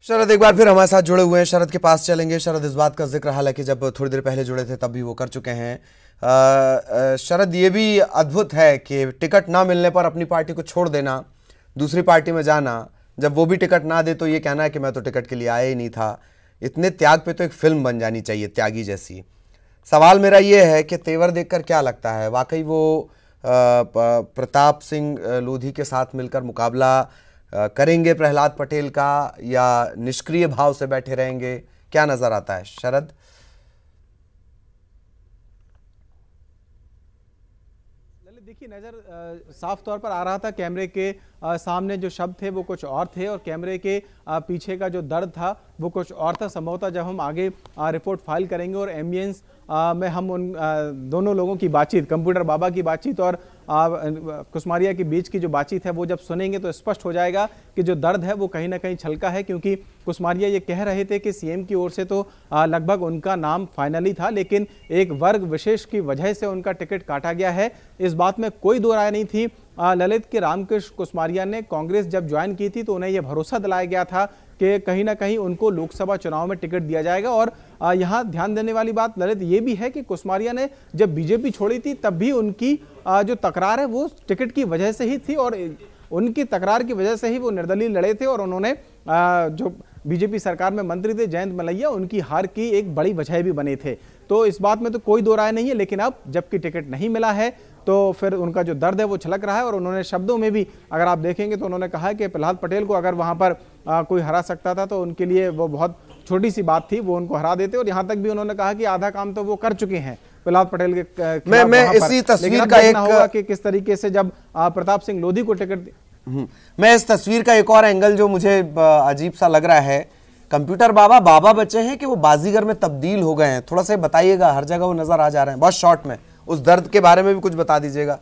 शरद एक बार फिर हमारे साथ जुड़े हुए हैं। शरद के पास चलेंगे। शरद, इस बात का जिक्र हालांकि जब थोड़ी देर पहले जुड़े थे तब भी वो कर चुके हैं। शरद, ये भी अद्भुत है कि टिकट ना मिलने पर अपनी पार्टी को छोड़ देना, दूसरी पार्टी में जाना, जब वो भी टिकट ना दे तो ये कहना है कि मैं तो टिकट के लिए आया ही नहीं था। इतने त्याग पे तो एक फिल्म बन जानी चाहिए, त्यागी जैसी। सवाल मेरा ये है कि तेवर देखकर क्या लगता है, वाकई वो प्रताप सिंह लोधी के साथ मिलकर मुकाबला करेंगे प्रहलाद पटेल का, या निष्क्रिय भाव से बैठे रहेंगे? क्या नजर आता है शरद? देखिए, नज़र साफ तौर पर आ रहा था। कैमरे के सामने जो शब्द थे वो कुछ और थे और कैमरे के पीछे का जो दर्द था वो कुछ और था। संभवतः जब हम आगे रिपोर्ट फाइल करेंगे और एम्बियंस में हम उन दोनों लोगों की बातचीत, कंप्यूटर बाबा की बातचीत और कुसमारिया के बीच की जो बातचीत है वो जब सुनेंगे तो स्पष्ट हो जाएगा कि जो दर्द है वो कहीं ना कहीं छलका है। क्योंकि कुसमारिया ये कह रहे थे कि सीएम की ओर से तो लगभग उनका नाम फाइनली था, लेकिन एक वर्ग विशेष की वजह से उनका टिकट काटा गया है। इस बात में कोई दो राय नहीं थी। ललित के रामकृष्ण कुसमारिया ने कांग्रेस जब ज्वाइन की थी तो उन्हें यह भरोसा दिलाया गया था कि कहीं ना कहीं उनको लोकसभा चुनाव में टिकट दिया जाएगा। और यहाँ ध्यान देने वाली बात ललित ये भी है कि कुसमारिया ने जब बीजेपी छोड़ी थी तब भी उनकी जो तकरार है वो टिकट की वजह से ही थी और उनकी तकरार की वजह से ही वो निर्दलीय लड़े थे। और उन्होंने जो बीजेपी सरकार में मंत्री थे जयंत मलैया, उनकी हार की एक बड़ी वजह भी बने थे। तो इस बात में तो कोई दो राय नहीं है। लेकिन अब जबकि टिकट नहीं मिला है तो फिर उनका जो दर्द है वो छलक रहा है। और उन्होंने शब्दों में भी अगर आप देखेंगे तो उन्होंने कहा कि प्रहलाद पटेल को अगर वहां पर कोई हरा सकता था तो उनके लिए वो बहुत छोटी सी बात थी, वो उनको हरा देते। और यहाँ तक भी उन्होंने कहा कि आधा काम तो वो कर चुके हैं प्रहलाद पटेल के। मैं इसी तस्वीर का एक होगा कि किस तरीके से जब प्रताप सिंह लोधी को टिकट, मैं इस तस्वीर का एक और एंगल जो मुझे अजीब सा लग रहा है, कंप्यूटर बाबा बाबा बचे हैं कि वो बाजीगर में तब्दील हो गए हैं? थोड़ा सा बताइएगा, हर जगह वो नजर आ जा रहे हैं बहुत शॉर्ट में। उस दर्द के बारे में भी कुछ बता दीजिएगा।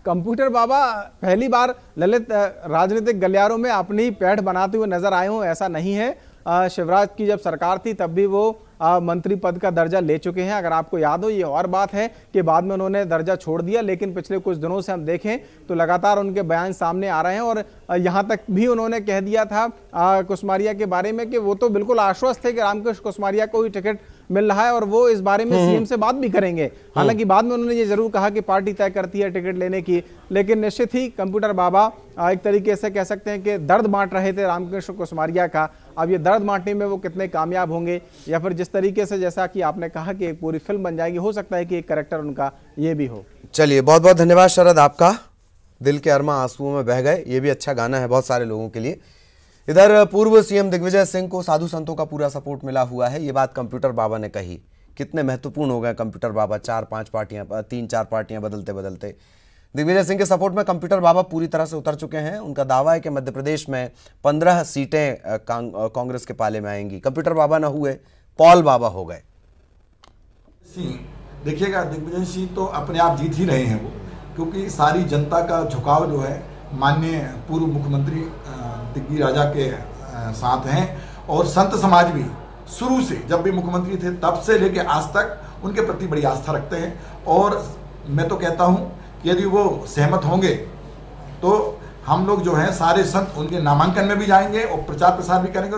कंप्यूटर बाबा पहली बार ललित राजनीतिक गलियारों में अपनी पैठ बनाते हुए नजर आए हों ऐसा नहीं है। शिवराज की जब सरकार थी तब भी वो मंत्री पद का दर्जा ले चुके हैं। अगर आपको याद हो, ये और बात है कि बाद में उन्होंने दर्जा छोड़ दिया, लेकिन पिछले कुछ दिनों से हम देखें तो लगातार उनके बयान सामने आ रहे हैं। और यहाँ तक भी उन्होंने कह दिया था कुसमारिया के बारे में कि वो तो बिल्कुल आश्वस्त थे कि रामकृष्ण कुसमारिया को ही टिकट मिल रहा है और वो इस बारे में सीएम से बात भी करेंगे। हालांकि बाद में उन्होंने ये जरूर कहा कि पार्टी तय करती है टिकट लेने की। लेकिन निश्चित ही कंप्यूटर बाबा एक तरीके से कह सकते हैं कि दर्द बांट रहे थे रामकृष्ण कुसमारिया का। अब ये दर्द बांटने में वो कितने कामयाब होंगे, या फिर जिस तरीके से जैसा कि आपने कहा कि एक पूरी फिल्म बन जाएगी, हो सकता है कि एक कैरेक्टर उनका ये भी हो। चलिए, बहुत बहुत धन्यवाद शरद आपका। दिल के अरमा आंसुओं में बह गए, ये भी अच्छा गाना है बहुत सारे लोगों के लिए। इधर पूर्व सीएम दिग्विजय सिंह को साधु संतों का पूरा सपोर्ट मिला हुआ है, ये बात कंप्यूटर बाबा ने कही। कितने महत्वपूर्ण हो गए कंप्यूटर बाबा, 4-5 पार्टियां, 3-4 पार्टियां बदलते बदलते। दिग्विजय सिंह के सपोर्ट में कंप्यूटर बाबा पूरी तरह से उतर चुके हैं। उनका दावा है कि मध्य प्रदेश में 15 सीटें कांग्रेस के पाले में आएंगी। कंप्यूटर बाबा ना हुए, पॉल बाबा हो गए। देखिएगा, दिग्विजय सिंह तो अपने आप जीत ही रहे हैं वो, क्योंकि सारी जनता का झुकाव जो है माननीय पूर्व मुख्यमंत्री दिग्विजय राजा के साथ हैं। और संत समाज भी शुरू से, जब भी मुख्यमंत्री थे तब से लेके आज तक उनके प्रति बड़ी आस्था रखते हैं। और मैं तो कहता हूं कि यदि वो सहमत होंगे तो हम लोग जो है सारे संत उनके नामांकन में भी जाएंगे और प्रचार प्रसार भी करेंगे।